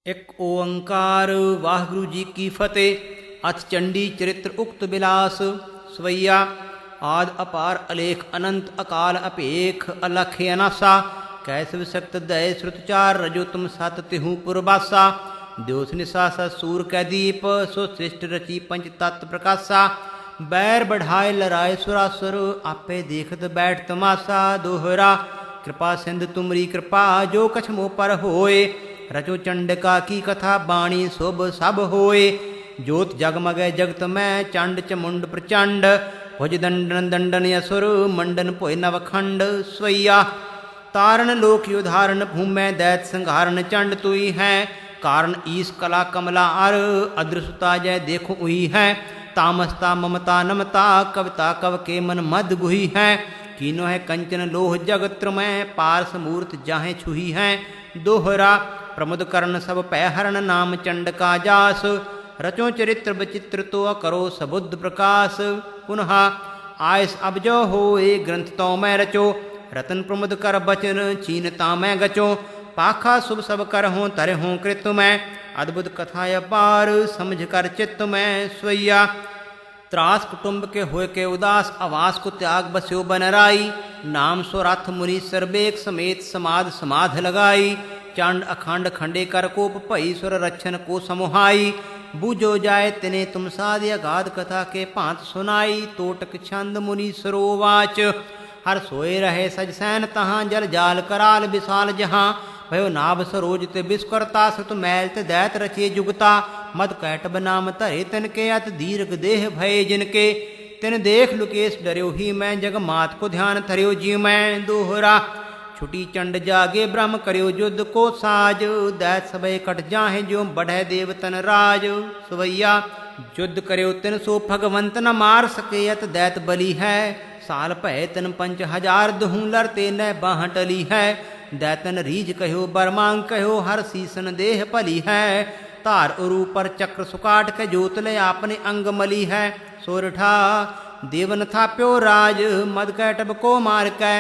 एक ओंकार वाहगुरु जी की फतेह। अथ चंडी चरित्र उक्त बिलास स्वैया। आद अपार अलेख अनंत अकाल अपेख अलख अनासा। कैसव सक्त दय श्रुतचार रजो तुम सत तिहु पुरबासा। द्योस निशास सूर कै दीप सो सृष्ट रची पंच तत्व प्रकाशा। बैर बढ़ाए लराए सुरासुर आपे देखत बैठ तमाशा। दोहरा कृपा सिंध तुमरी कृपा जो कछ मोह पर होए। रचो चंडिका की कथा बाणी शुभ सब होए। ज्योत जगमगै जगत में चंड चमुंड प्रचंड। भुज दंडन दंडन असुर मंडन पोय नवखंड स्वैया। तारण लोक योधारण भूमै दैत संहारण चंड तुई है। कारण ईस कला कमला अर अदृशता जय देखो उही है। तामसता ममता नमता कविता कव के मन मद गुही है। कीनो है कंचन लोह जगत्र में पारस मूर्त जाहे छुही है। दोहरा प्रमुद कर्ण सब पै हरण नाम चंड का जास। रचो चरित्र विचित्र तो करो सबुद्ध प्रकाश। पुनः आयस अब जो होए ग्रंथ तो मैं रचो। रतन प्रमुद कर बचन चीनता मैं गचो। पाखा शुभ सब कर हों तरे हों कृत में। अद्भुत कथा अपार समझ कर चित्त में स्वैया। त्रास कुटुंब के होए के उदास आवास को त्याग बस्यो बनराई। नाम सो रथ मुनि सर्वेक समेत समाध समाध लगाई। चंड अखंड खंडे कर कोप भई सुर रक्षण को समुहाई। बूझो जाए तिने तुम साध्य अगाध कथा के पांत सुनाई। तोटक छंद मुनि सरोवाच हर सोए रहे सज सैन तहाँ। जल जाल कराल विशाल जहाँ भयो नाभ सरोज ते विस्करता। सुत मैल ते दैत रचे जुगता। मद कैटब नाम धरे तिनके अत दीर्घ देह भय जिनके। तिन देख लुकेश डर्यो ही मैं जग मात को ध्यान थर्यो जी मैं। दोहरा छुटी चंड जागे ब्रह्म करियो युद्ध को साज। दैत सबे कट जाहे जो बढ़े देवतन राज सुवैया। युद्ध करियो तिन सो भगवंत न मार सके अत दैत बली है। साल पै तिन 5000 दुहूं लड़ते न बाह टली है। दैतन रीझ कहो बरमांग कहो हर सीसन देह पली है। तार उरु पर चक्र सुकाट के जोत ले आपने अंग मली है। सोरठा देवन था प्यो राज मद कैटब को मार कै।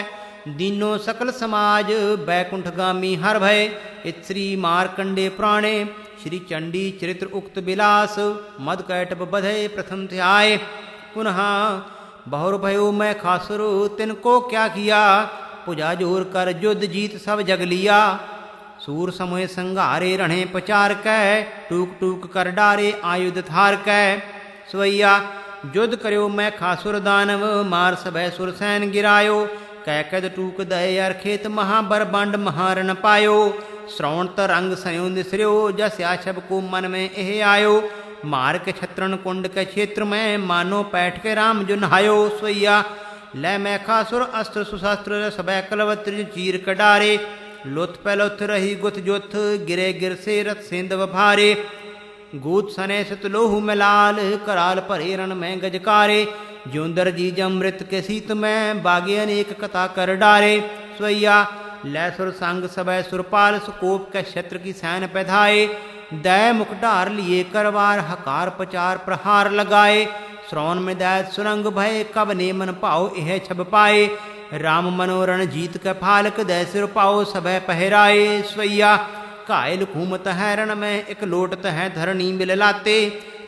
दीनो सकल समाज बैकुंठगामी हर भय। इत्री मारकंडे प्राणे श्री चंडी चरित्र उक्त बिलास। मद कैटब बधे प्रथम ध्याय। पुनः बहुर भयो मैं खासुर तिनको क्या किया। पुजा जोर कर युद्ध जीत सब जग लिया। सूर समूह संगारे रणे पचार कै। टूक टूक कर डारे आयुध थार कै स्वैया। युद्ध करो मैं खासुर दानव मार सभय सुर सैन गिरायो। कैकद टूक दय अर खेत महाबर बंड महारण पायो। श्रवण तरंग सयो निसर्यो जस आशब को मन में एह आयो। मार के छत्रण कुंड के क्षेत्र में मानो पैठ के राम जो नहायो स्वैया। लय मैं खासुर अस्त्र सुशस्त्र सबै कलवत्र चीर कडारे। लुथ पैलुथ रही गुथ जुथ गिरे गिर से रथ सेंदव भारे। गूत सने सत लोहु में लाल कराल परे रण में गजकारे। ज्योंदर जी जमृत के सीत में बागे अनेक कथा कर डारे स्वैया। लै सुर संग सबै सुरपाल सुकोप के क्षत्र की सैन पैधाए। दय मुख ढार लिए करवार हकार पचार प्रहार लगाए। श्रवण में दैत सुरंग भय कब ने मन पाओ यह छब पाए। राम मनोरण जीत के फालक दय सिर पाओ सभय पहराए स्वैया। कायल घूमत है रण में एक लोटत है धरणी मिल लाते।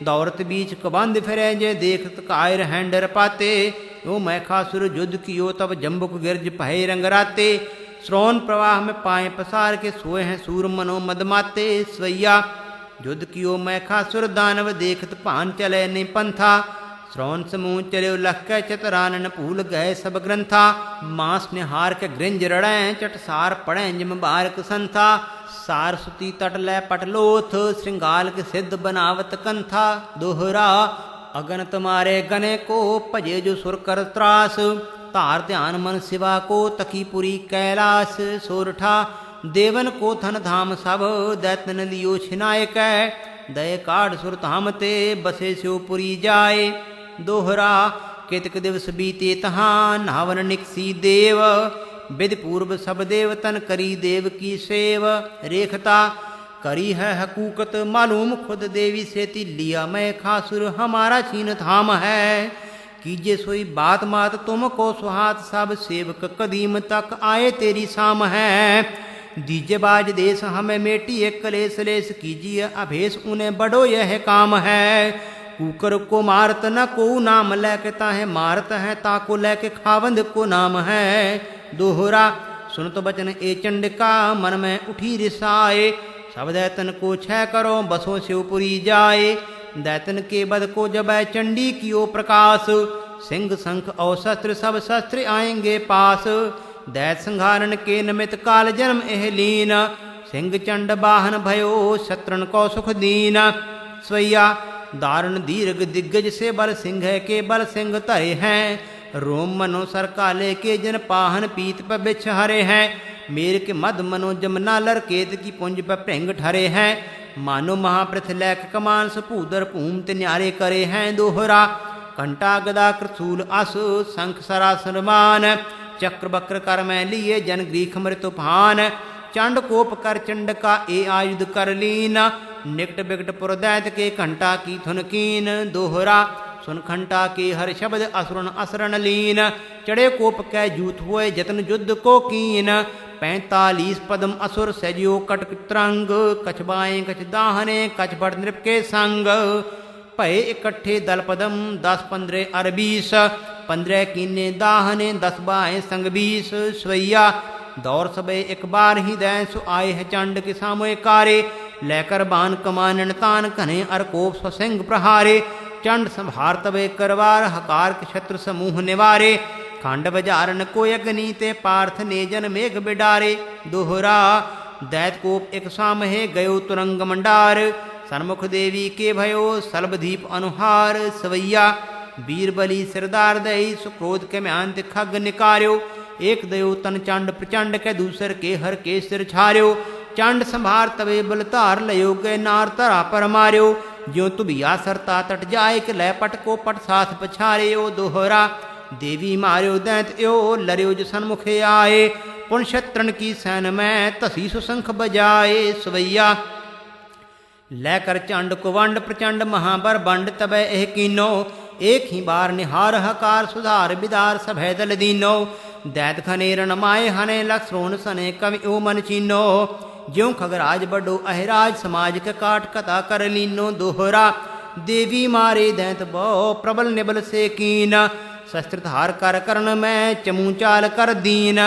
दौरत बीच कबंद फिरे जे देखत कायर हैं डर पाते। यो मैं खासुर युद्ध कियो तब जम्बुक गिरज पहे रंगराते। श्रोण प्रवाह में पाए पसार के सोए हैं सूर मनो मदमाते स्वैया। युद्ध कियो मैं खासुर दानव देखत पान चले ने पंथा। श्रवण समूह चले लख के चतरानन भूल गए सब ग्रंथा। मांस निहार के ग्रिंज रड़े चटसार पड़े जिम बारक संथा। सारस्वती तट लै पटलोथ श्रृंगाल के सिद्ध बनावत कंथा। दोहरा अगन तुम्हारे गने को भजे जो सुर कर त्रास। तार ध्यान मन शिवा को तकीपुरी कैलाश। सोरठा देवन को थन धाम सब दैतन लियो छिनायक। दय काढ़ सुर धाम ते बसे स्योपुरी जाए। दोहरा केतक दिवस बीते तहाँ नावन निकसी देव। विधि पूर्व सब देवतन करी देव की सेव। रेखता करी है हकूकत मालूम खुद देवी से लिया मैं खासुर हमारा छीन धाम है। कीजे सोई बात मात तुमको सुहात सब सेवक कदीम तक आए तेरी शाम है। दीजे बाज देश हमें मेटिए कलेश लेस कीजिए अभेस उन्हें बड़ो यह काम है। कुकर को मारत न को नाम लेके ताहे मारत है ताको लेके खावंद को नाम है। दोहरा सुन तो बचन ए चंडिका मन में उठी रिसाए। सब दैतन को छह करो बसों से उपरी जाए। दैतन के बद को जब चंडी की ओ प्रकाश सिंह शंख और शस्त्र सब शस्त्र आएंगे पास। दैत संहारण के निमित्त काल जन्म एहलीन सिंह चंड वाहन भयो शत्रन को सुख दीन। स्वैया दारुण दीर्घ दिग्गज से बल सिंह के बल सिंह तरे हैं। रोम मनो सर काले के जन पाहन पीत पर बिछ हरे हैं। मेर के मद मनो जमना लरकेत की पुंज पर प्रेंग ठरे हैं। मानो महाप्रथ लैक कमान सपूदर पूमत न्यारे करे हैं। दोहरा कंटा गदा कृसूल अस शंख सरासन मान। चक्र बक्र कर में लिए जन ग्रीख मृत तूफान। चंड कोप कर चंड का ए आयुध कर लीन। निकट बिकट पुरदैत के घंटा की थुनकीन। दोहरा सुन घंटा के हर शब्द असुरन असरण लीन। चढ़े कोप कै जूत हुए जतन युद्ध को कीन। 45 पदम असुर सजियो कटक तरंग। कछ बाएं कछ दाहने कछ भट नृप के संग। भय इकट्ठे दल पदम 10-15 अर 20। 15 कीने दाहने 10 बाएं संग 20। स्वैया दौर सबे एक बार ही दैन सु आए है चंड के सामोए कारे। लेकर बान कमानन तान कन्हे अर कोप स्वसिंह प्रहारे। चंड संभार तबे करवार हकार के शत्रु समूह निवारे। खंड बजारन को अग्नि ते पार्थ ने जन मेघ बिडारे। दोहरा दैत कोप एक सामहे गयो तुरंग मंडार। सन्मुख देवी के भयो सल्बदीप अनुहार। सवैया बीरबली सिरदार दई सुक्रोध के म्यांत खग निकार्यो। एक दयो तन चंड प्रचंड के दूसर के हर के सिर छार्यो। चंड संभार तवे बलतार लयो गए नार तरा पर मार्यो। ज्यो तुबिया सरता तट जाए के लय पट को पट साथ पछार्यो। दोहरा देवी मार्यो दैत यो लर्यो जो सन्मुखे आए। पुन शत्रन की सैन में तसी सुशंख बजाए। सवैया लैकर चंड कुवंड प्रचंड महाबर बंड तबे एह कीनो। एक ही बार निहार हकार सुधार बिदार सभय दल दीनो। दैत खने रणमाए हने लक्ष्रोण सने कवि ओ मन चीनो। ज्यों खगराज बडो अहिराज समाज के काट कथा कर लीनो। दोहरा देवी मारे दैत बो प्रबल निबल से कीन। शस्त्र धार कर कर्ण में चमू चाल कर दीन।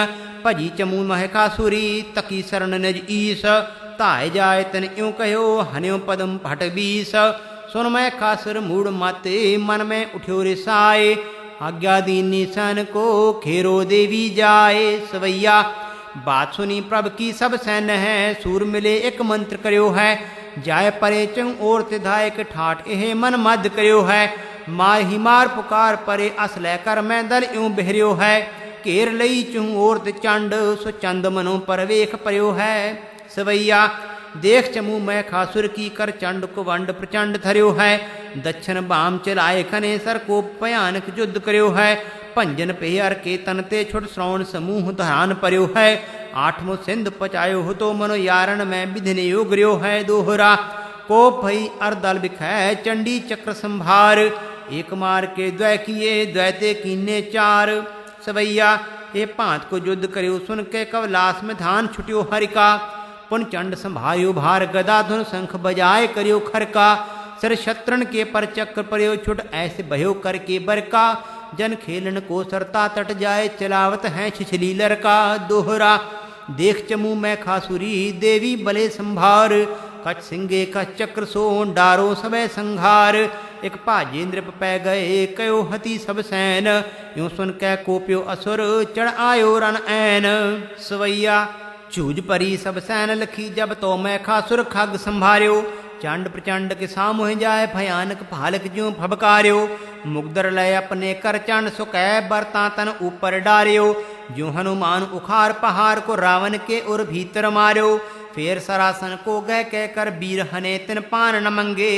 भजी चमू महकासुरी तकी शरण निज ईस। ताय जाय तन यूं कहो हन्यो पदम फट 20। सुन मैं खासुर मूड माते मन में उठ्यो रिसाए। आज्ञा दीनी सन को खेरो देवी जाए। सवैया बात सुनी प्रभ की सब सैन है। सूर मिले एक मंत्र करो है। जाय परे चंग और तिधायक ठाट एह मन मद करो है। मार ही मार पुकार परे अस लेकर मैं दल यूं बहरियो है। घेर लई चुंग और चंड सो चंद मनो पर वेख पर्यो है। सवैया देख चमू मैं खासुर की कर चंड को वंड प्रचंड धर्यो है। दक्षिण बाम चलाए खने सर को भयानक युद्ध कर्यो है। भंजन पेहर के तनते छुट श्रवण समूह धान पर्यो है। आठमो सिंध पचायो हो तो मनो यारण में विधिन योग्यो है। दोहरा को भई अरदल बिखै चंडी चक्र संभार। एक मार के द्वै किए द्वैते कीने 4। सवैया ए पांत को युद्ध कर्यो सुन के कवलास में धान छुट्यो हरिका। पुन चंड संभायो भार गदा धुन शंख बजाए करियो खरका। सिर शत्रन के पर चक्र पर्यो छुट ऐसे भयो करके बरका। जन खेलन को सरता तट जाए चलावत है छिछली लरका। दोहरा देख चमू मैं खासुरी देवी बले संभार। कच सिंगे कच चक्र सोन डारो सबे संघार। एक भाजेंद्र पै गए कयो हति सब सैन। यूं सुन कै कोप्यो असुर चढ़ आयो रन ऐन। सवैया चूज परी सब सैन लखी जब तो मैं खासुर खग संभार्यो। चंड प्रचंड के सामुह जाए भयानक भालक ज्यों फबकार्यो। मुगदर लय अपने कर चंड सुकै बरता तन ऊपर डार्यो। ज्यों हनुमान उखार पहाड़ को रावण के उर भीतर मार्यो। फेर सरासन को गह कह कर बीर हने तिन पान न मंगे।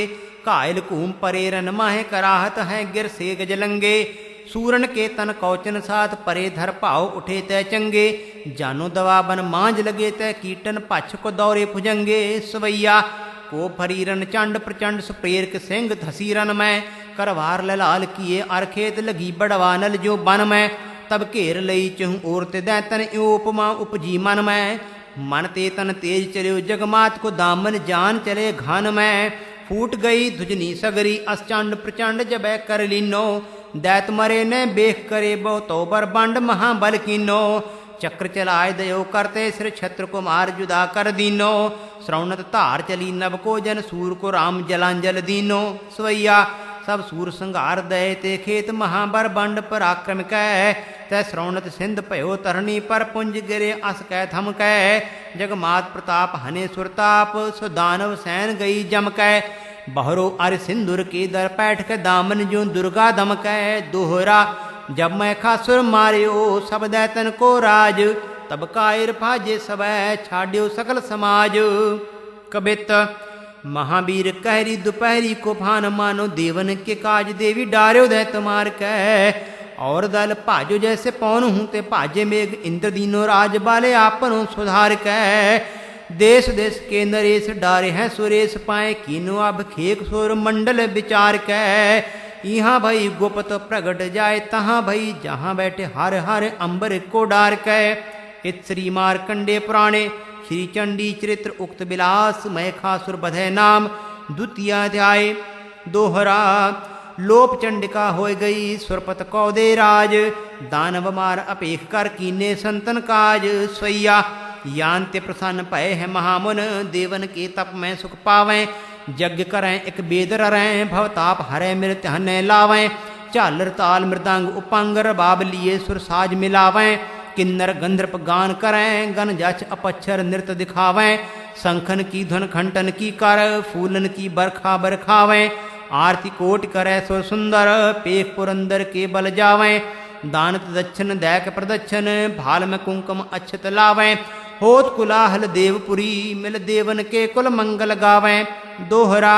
कायल कूम परे रन माहे कराहत है गिर से गजलंगे। सूरन के तन कौचन साथ परे धर पाओ उठे तय चंगे। जानो दवा बन मांझ लगे तय कीटन पछ को दौरे भुजंगे। सवैया को फरीरन चंड प्रचंड सुप्रेर के सिंह धसीरन में। करवार ललाल किए अरखेत लगी बड़वानल जो बन में। तब घेर लई चहु ओरत दैतन उपमा उपजी मन में। मन ते तन तेज चलियो जगमात को दामन जान चले घन में फूट गई धुजनी सगरी असचंड प्रचंड जबै कर लीनो दैत मरे ने बेख करे बो तो बर बंड महाबल कीनो चक्र चलाय दयो करते सिर छत्र कुमार जुदा कर दीनो श्रवणत धार चली नभ को जन सूर को राम जलांजल दीनो सवैया सब सूर संघार दय ते खेत महाबर बंड पराक्रम कै तै श्रवणत सिंध भयो तरणी पर पुंज गिरे अस कै थम कै जगमात प्रताप हने सुरताप सो दानव सैन गई जम कै बहरो अर सिंदूर के दर पैठ के दामन जो दुर्गा दम कै दोहरा जब मैं खासुर मारियो सब दैतन को राज तब कायर भाजे सबै छाड्यो सकल समाज कबित महावीर कहरी दोपहरी को भान मानो देवन के काज देवी डार्यो दैत मार कै और दल भाजो जैसे पौन हूँ ते भाजे मेघ इंद्र दीनो राज बाले आपनो सुधार कै देश देश के नरेश डारे हैं सुरेश पाए कीनो अब खेक सुर मंडल विचार कै यहाँ भई गुप्त प्रगट जाए तहाँ भई जहाँ बैठे हर हर अंबर को डार कै इत श्री मारकंडे पुराणे श्री चंडी चरित्र उक्त विलास मैखासुर बधे नाम द्वितीयाध्याय दोहरा लोप चंडिका हो गई सुरपत कौदे राज दानव मार अपेख कर कीने संतन काज स्वैया यान्त्य प्रसन्न पय है महामुन देवन के तप में सुख पावें यज्ञ करें एक बेद रहें भवताप हरे मृत हने लावें झालर ताल मृदंग उपांगर बाब लिए सुर साज मिलावें किन्नर गंधर्प गान करें गन जच अपच्छर नृत्य दिखावें शंखन की धुन खंटन की कर फूलन की बरखा बरखावें आरती कोट करे सुर सुंदर पेख पुरंदर के बल जावें दानत दक्षिण दैक प्रदक्षिण भाल में कुंकुम अक्षत लावें होत कुलाहल देवपुरी मिल देवन के कुल मंगल गावें दोहरा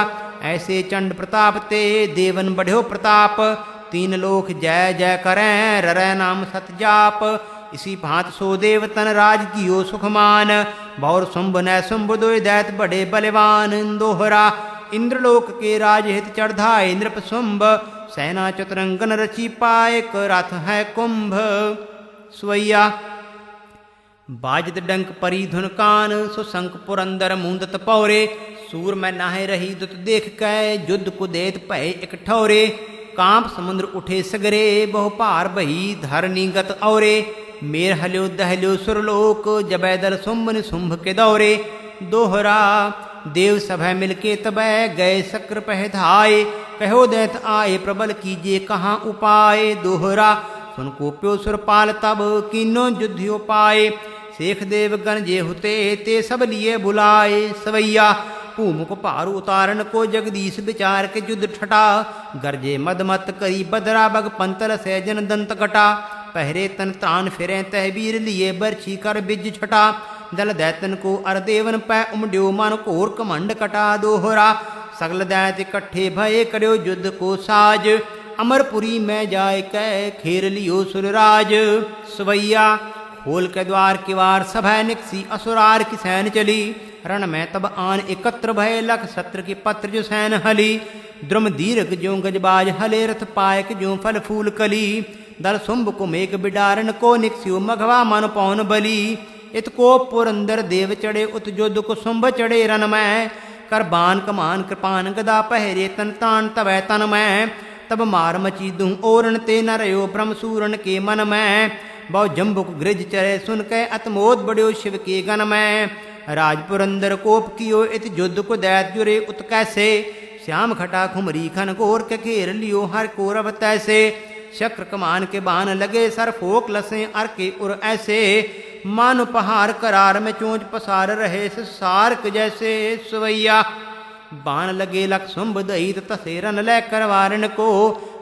ऐसे चंड प्रताप ते देवन बढ़्यो प्रताप तीन लोक जय जय करें ररै नाम सत जाप इसी भांत सो देव तन राज कियो सुखमान भौर शुंभ न शुंभ दोय दैत बड़े बलवान दोहरा इंद्रलोक के राज हित चढ़ाए नृप शुंभ सेना चतुरंगन रची पाए रथ है कुंभ स्वैया बाजत डंक परी धुन कान सो शंख पुरंदर मुंदत पौरे सूर में नाहे रही दुत देख कै युद्ध को देत पै एक ठौरे कांप समुद्र उठे सगरे बहु पार बही धरनी गत औरे मेर हल्यो दहल्यो सुरलोक जबै दल शुंभ शुंभ के दौरे दोहरा देव सभय मिलके तबै गए शक्र पह धाये कहो दैत आए प्रबल कीजिए कहाँ उपाय दोहरा सुन को प्यो सुरपाल तब किनो युद्धियो पाए शेख देव गण जे हुते ते सब लिए बुलाए सवैया भूमुख पारु उतारण को जगदीश विचार के युद्ध ठटा गरजे मदमत करी बदरा बग पंतल सैजन दंत कटा पहरे तन तान फिरे तहबीर लिए बरछी कर बिज छटा दल दैतन को अरदेवन पै उमड्यो मन घोर कमंड कटा दोहरा सगल दैत इकट्ठे भय करो युद्ध को साज अमरपुरी में जाय कै खेर लियो सुरराज सवैया खोल के द्वार किवार सभय निकसी असुरार की सैन चली रण में तब आन एकत्र भय लख सत्र की पत्र जो सैन हली द्रुम दीर्घ जो गजबाज हले रथ पायक जो फल फूल कली दल शुंभ को मेघ बिडारन को निकस्यो मघवा मन पौन बली इत को पुरंदर देव चढ़े उत जोध को शुंभ चढ़े रन में कर बान कमान कृपान गदा पहरे तन तान तबै तन में तब मार मची दूं ओरण ते न रयो ब्रह्म सूरन के मन में बहु जम्बुक गृज चरे सुन के अतमोद बड़्यो शिव के गन में राजपुरंदर कोप कियो इत युद्ध को दैत जुरे उत कैसे श्याम खटा खुमरी खन घोर के घेर लियो हर कोरब तैसे शक्र कमान के बान लगे सर फोक लसे अर के उर ऐसे मान पहाड़ करार में चोंच पसार रहे सार्क जैसे सवैया बाण लगे लख शुंभ दहित तसे रन लै करवारण को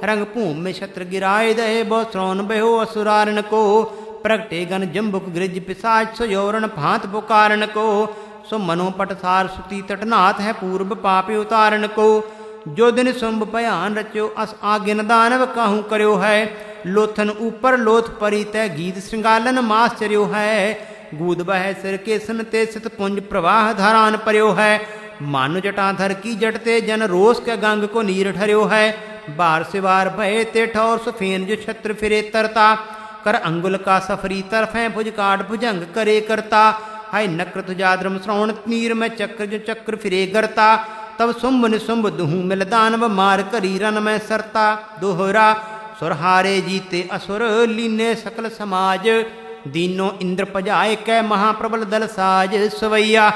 रंग भूम में छत्र गिराए दहे बहु श्रौन बहो असुरारण को प्रगटे गन जम्बुक गृज पिसाच सुयोरण भांत पुकारन को सो मनोपट सार सुती तटनाथ है पूर्व पापे उतारण को जो दिन शुंभ भयान रच्यो अस आज्ञन दानव काहू कर्यो है लोथन ऊपर लोथ परी तय गीत श्रृंगालन मास चर्यो है गूद बह सिर के सन ते सित पुंज प्रवाह धारान पर्यो है मानु जटाधर की जटते जन रोष के गंग को नीर ठर्यो है बार से बार भय ते ठौर सुफेन जो छत्र फिरे तरता कर अंगुल का सफरी तरफे भुज काट भुजंग करे करता हाय नकृत जाद्रम श्रवण नीर में चक्र जो चक्र फिरे गरता तब शुंभ निशुंभ दुहू मिल दानव मार करी रन में सरता दोहरा सुरहारे जीते असुर लीने सकल समाज दीनो इंद्र पजाए कै महाप्रबल दल साज सवैया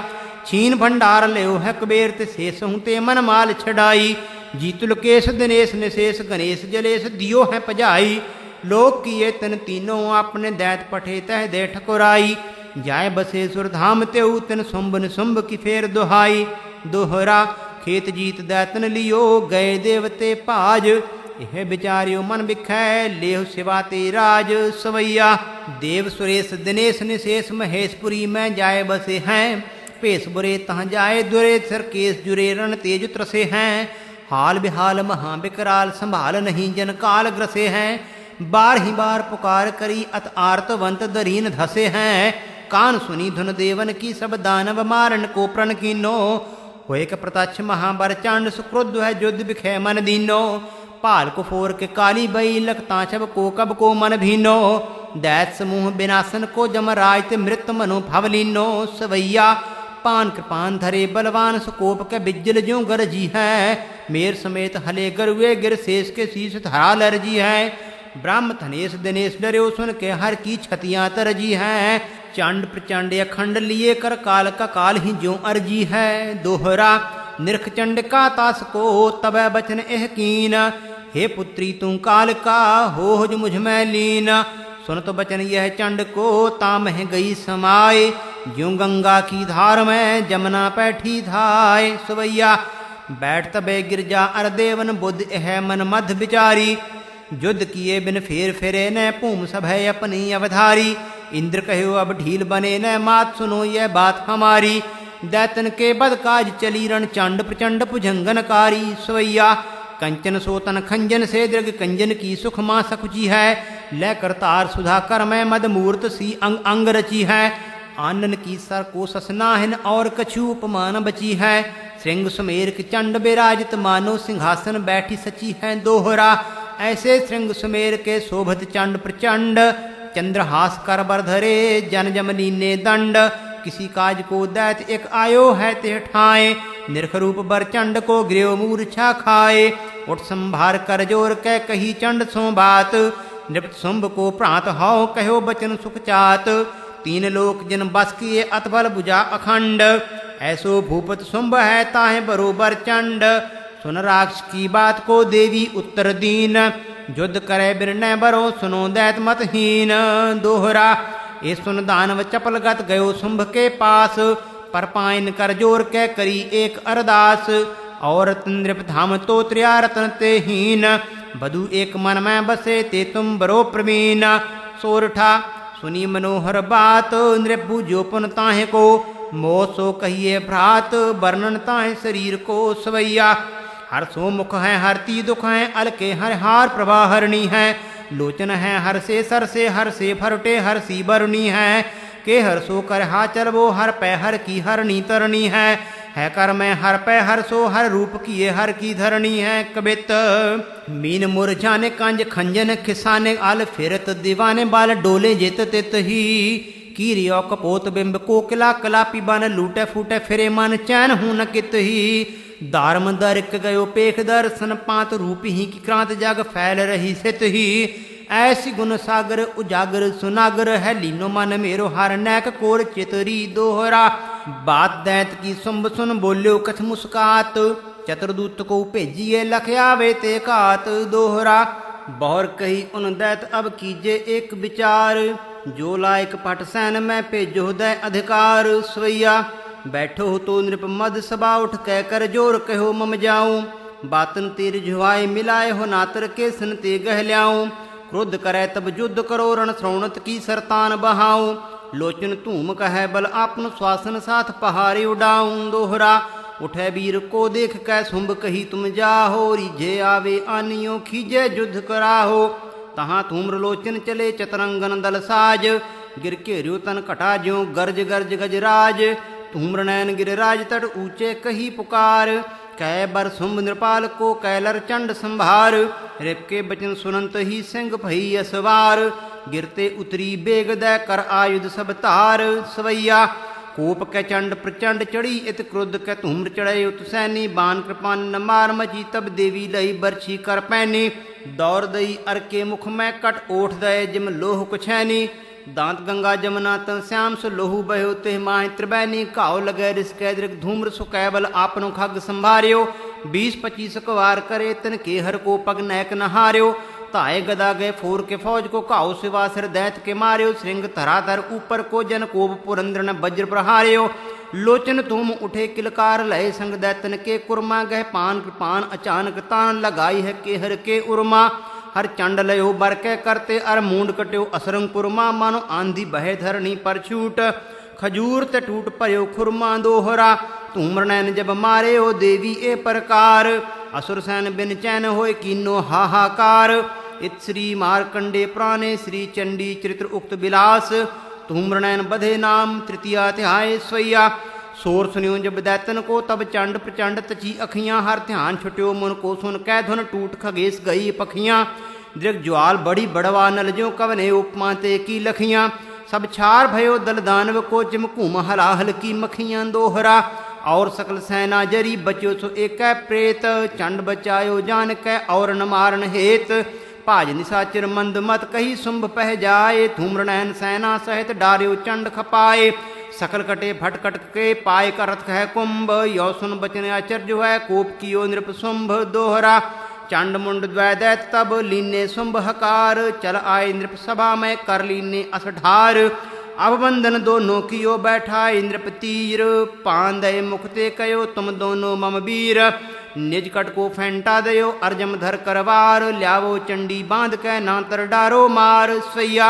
छीन भंडार ल्यो है कुबेर ते शेष हूँ ते मन माल छड़ाई जीतुल केश दिनेश निशेष गणेश जलेश दियो है पजाई लोक किए तन तीनों अपने दैत पठे तह दे ठकुराई जाय बसे सुरधाम तेऊ तन शुंभ निशुंभ की फेर दुहाई दोहरा खेत जीत दैतन लियो गए देवते पाज यह विचारियो मन बिखै लेह शिवा ते राज सवैया देव सुरेश दिनेश निशेष महेशपुरी में जाए बसे हैं पेश बुरे तहाँ जाए दुरे सर केस जुरे रण तेज त्रसे हैं हाल बिहाल महा बिकराल संभाल नहीं जन काल ग्रसे हैं बार ही बार पुकार करी अत आर्तवंत दरीन धसे हैं कान सुनी धुन देवन की सब दानव मारन को प्रण कीनो होए क प्रत्यक्ष महाबर चांड सुक्रोध है युद्ध बिखे मन दीनो पाल को फोर के काली बई लखता छब को कब को मन भीनो दैत समूह विनाशन को जमराज ते मृत मनो भवलीनो सवैया पान कृपान धरे बलवान सुकोप के बिज्जल ज्यों गरजी है मेर समेत हले गरुए गिर शेष के शीश धरा लरजी है ब्रह्म धनेश दिनेश डर्यो सुन के हर की छतियां तरजी है चंड प्रचंड अखंड लिए कर काल का काल ही ज्यों अर्जी है दोहरा निरख चंड का तास को तब बचन एह कीन हे पुत्री तू काल का हो जो मुझ में लीन सुन तो बचन यह चंड को तामह गई समाए ज्यों गंगा की धार में जमुना पैठी धाय सवैया बैठ तबे गिरजा अरदेवन बुद्ध एह मन मध्य विचारी युद्ध किए बिन फेर फेरे न पूम सभय अपनी अवधारी इंद्र कहो अब ढील बने न मात सुनो यह बात हमारी दैतन के बद काज चली रण चंड प्रचंड भुजंगनकारी सवैया कंचन सोतन खंजन से दृग कंजन की सुख माँ सकुची है लय करतार सुधाकर में मद मूर्त सी अंग अंग रची है आनन की सर को ससनाहन और कछु उपमान बची है श्रृंग सुमेर की चंड विराजित मानो सिंहासन बैठी सची है दोहरा ऐसे श्रृंग सुमेर के शोभत चंड प्रचंड चंद्रहास कर बरधरे जन जमनी ने दंड किसी काज को दैत एक आयो है ते ठाए निरख रूप बर चंड को गृह मूर्छा खाए उठ संभार कर जोर कह कही चंड सो बात नृप शुंभ को प्रात हाओ कहो बचन सुख चात तीन लोक जिन बस किए अतबल बुझा अखंड ऐसो भूपत शुंभ है ताहे बरोबर चंड सुन राक्ष की बात को देवी उत्तर दीन युद्ध करे बिरने बरो सुनो दैत मतहीन दोहरा ये सुन दानव चपल गत गयो शुंभ के पास पर पाइन कर जोर के करी एक अरदास और नृप धाम तो त्रिया रतन ते हीन बधु एक मन में बसे ते तुम बरो प्रवीण सोरठा सुनी मनोहर बात नृप जो पुन ताहे को मोह सो कहिए भ्रात वर्णन ताहे शरीर को सवैया हर सो मुख है हरती दुख है अलके हर हार प्रवाहरणी है लोचन है हर से सर से हर से फरटे हर सी बरुणी है के हर सो कर हा चलबो हर पै हर की हरणी तरणी है कर में हर पै हर सो हर रूप किए हर की धरणी है कबित मीन मुरझाने कांज खंजन खिसाने आल फिरत दीवाने बाल डोले जित तित ही कीरियो कपोत बिंब कोकिला कलापी बन लूटे फूटे फिरे मन चैन हूं न कित ही दारम दरिक गयो पेख दर्शन पात रूप ही की क्रांत जग फैल रही सित ही ऐसी गुण सागर उजागर सुनागर है लीनो मन मेरो हर नैक कोर चितरी दोहरा बात दैत की शुंभ सुन बोल्यो कछ मुस्कात चतुर्दूत को भेजिए लख आवे ते कात दोहरा बहुर कही उन दैत अब कीजे एक विचार जो लायक पट सैन में भेजो दै अधिकार स्वैया बैठो तो नृप मद सभा उठ कह कर जोर कहो मम जाऊं बातन तेर झुआए मिलाए हो नातर के सन ते गह ल्याऊं क्रोध करे तब युद्ध करो रण श्रवणत की सरतान बहाऊं लोचन धूम कह बल आपन श्वासन साथ पहारे उड़ाऊं दोहरा उठे वीर को देख कै शुंभ कही तुम जाहो रिझे आवे आनियो खीजे युद्ध कराहो तहाँ धूम्र लोचन चले चतरंगन दल साज गिर के र्योतन कटा ज्यों गर्ज गर्ज गजराज धूम्र नयन गिरिराज तट ऊंचे कही पुकार कै बर शुंभ नृपाल को कैलर चंड संभार रिप के बचन सुनंत ही सिंह भई असवार गिरते उतरी बेग दै कर आयुध सब तार सवैया कोप कै चंड प्रचंड चढ़ी इत क्रुद्ध कै धूम्र चढ़े उत सैनी बान कृपान न मार मची तब देवी लई बरछी कर पैनी दौड़ दई अर के मुख में कट ओठ दय जिम लोह कुछैनी दांत गंगा जमुना तन श्याम सु लोहू बहो तेह माह त्रिबैनी घाव लगे रिस कैदृक धूम्र सु कैबल आपनो खग संभार्यो 20-25 कवार करे तन के हर को पग नैक न हार्यो ताए गदा गए फोर के फौज को घाव सिवा सिर दैत के मार्यो श्रृंग धराधर ऊपर को जन कोप पुरंद्र न वज्र प्रहार्यो लोचन तुम उठे किलकार लय संग दैतन के कुरमा गह पान कृपान अचानक तान लगाई है के हर के उर्मा हर चंड लयो बरके करते अर मूंड कट्यो असरंग कुरमा मानो आंधी बहे धरणी पर छूट खजूर ते टूट पर्यो खुरमा दोहरा धूम्र नैन जब मारे ओ देवी ए प्रकार असुर सैन बिन चैन होए कीनो हाहाकार इत श्री मारकंडे पुराणे श्री चंडी चरित्र उक्त विलास धूम्र नैन बधे नाम तृतीया अध्याय स्वैया शोर सुनियो जब दैतन को तब चंड प्रचंड तची अखियां हर ध्यान छुट्यो मन को सुन कै धुन टूट खगेश गई पखियां दृग ज्वाल बड़ी बड़वा नलजो कवने उपमा ते की लखियां सब छार भयो दल दानव को जिम घूम हलाहल की मखियां दोहरा और सकल सेना जरी बच्यो सो एक प्रेत चंड बचायो जान कै और न मारन हेत भाज निशाचर मंद मत कही शुंभ पह जाए धूम्र नैन सेना सहित डार्यो चंड खपाए सकल कटे भट कट के पाए का रथ है कुंभ यो सुन बचन आचर्य है कोप कियो नृप शुंभ दोहरा चंड मुंड द्वैदैत तब लीने शुंभ हकार चल आए नृप सभा में कर लीने असढार अब बंधन दोनों कियो बैठा नृप तीर पांदय मुखते कयो तुम दोनों मम वीर निज कट को फेंटा दयो अर्जम धर करवार ल्यावो चंडी बांध कै नातर डारो मार स्वैया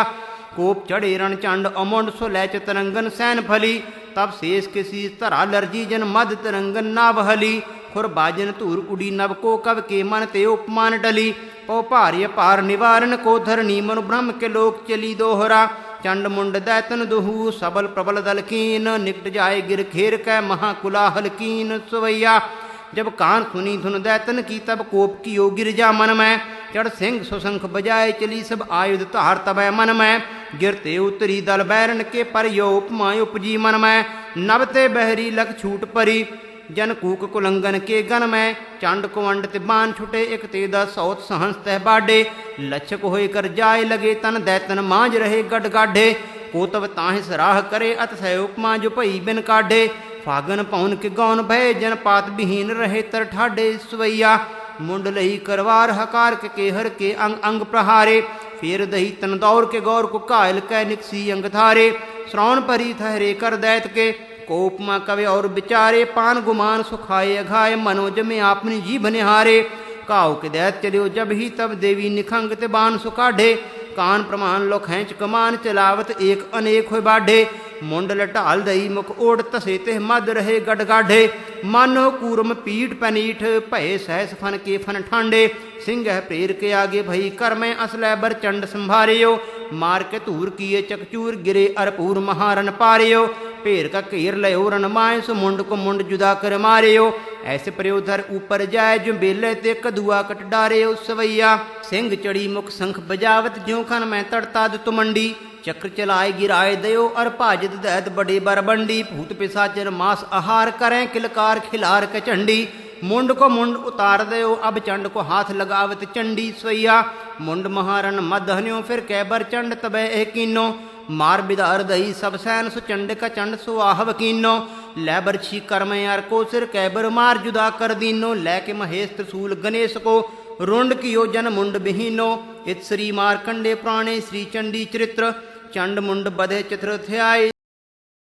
कोप चढ़े रण चंड अमोंड सो लैच तरंगन सैन फली तब शेष किसी तरह लर्जी जन मद तरंगन नावहली खुर बाजन धूर उड़ी नव को कव के मन ते उपमान डली पौ भार्य पार निवारण को धरनी मनु ब्रह्म के लोक चली दोहरा चंड मुंड दैतन दुहू सबल प्रबल दल कीन निकट जाए गिर खेर कै महाकुलाहल कीन सवैया जब कान सुनी धुन दैतन की तब कोप कियो गिरजा मन में चढ़ सिंह सुशंख बजाए चली सब आयुध तार तब मन में गिरते उतरी दल बैरन के पर यो उपमा उपजी मन में नबते बहरी लख छूट परी जन कूक कुलंगन के गन में चंड कुवंड ते बान छुटे एक तेदा सौत सहंस तह बाडे लक्षक होय कर जाए लगे तन दैतन मांझ रहे गड गाढ़े को तब ताहि सराह करे अत सह उपमा जो पई बिन काढ़े फागन पौन के गौन भय जन पात विहीन रहे तर ठाडे स्वैया मुंड लही करवार हकार के हर के अंग अंग प्रहारे फेर दही तन दौर के गौर को कायल कै निकसी अंग धारे श्रवण परी ठहरे कर दैत के कोपमा कवे और बिचारे पान गुमान सुखाए अघाय मनोज में आपनी जीभ निहारे काव के दैत चलियो जब ही तब देवी निखंग ते बान सुकाढ़े कान प्रमाण लो खैंच कमान चलावत एक अनेक हो बाढ़े मुंडल ढाल दई मुख ओढ़ तसे ते मद रहे गड गाढ़े मानो कूरम पीठ पनीठ भय सहस फन के फन ठांडे सिंह प्रेर के आगे भई कर में असलै बर चंड संभारियो मार के धूर किए चकचूर गिरे अरपूर महारन पारियो भेर का घेर लयो रन माए सो मुंड को मुंड जुदा कर मारियो ऐसे प्रयोधर ऊपर जाए जो बेले ते कदुआ कट डारे सवैया सिंह चढ़ी मुख शंख बजावत ज्यों खन में तड़ता दुत मंडी चक्र चलाए गिराए दयो और भाजत दैत बड़े बरबंडी भूत पिशाचर मास आहार करें किलकार खिलार के चंडी मुंड को मुंड उतार दयो अब चंड को हाथ लगावत चंडी स्वैया मुंड महारन मदहन्यो फिर कैबर चंड तबे कीनो मार बिदार दही सब सैन सु चंड का चंड सुआहव कीनो लै बरछी कर्म यार को सिर कैबर मार जुदा कर दीनो लै के महेश त्रिशूल गणेश को रुंड कियो जन मुंड बिहीनो इत श्री मारकंडे पुराणे श्री चंडी चरित्र चंड मुंड बधे चित्र ध्याय।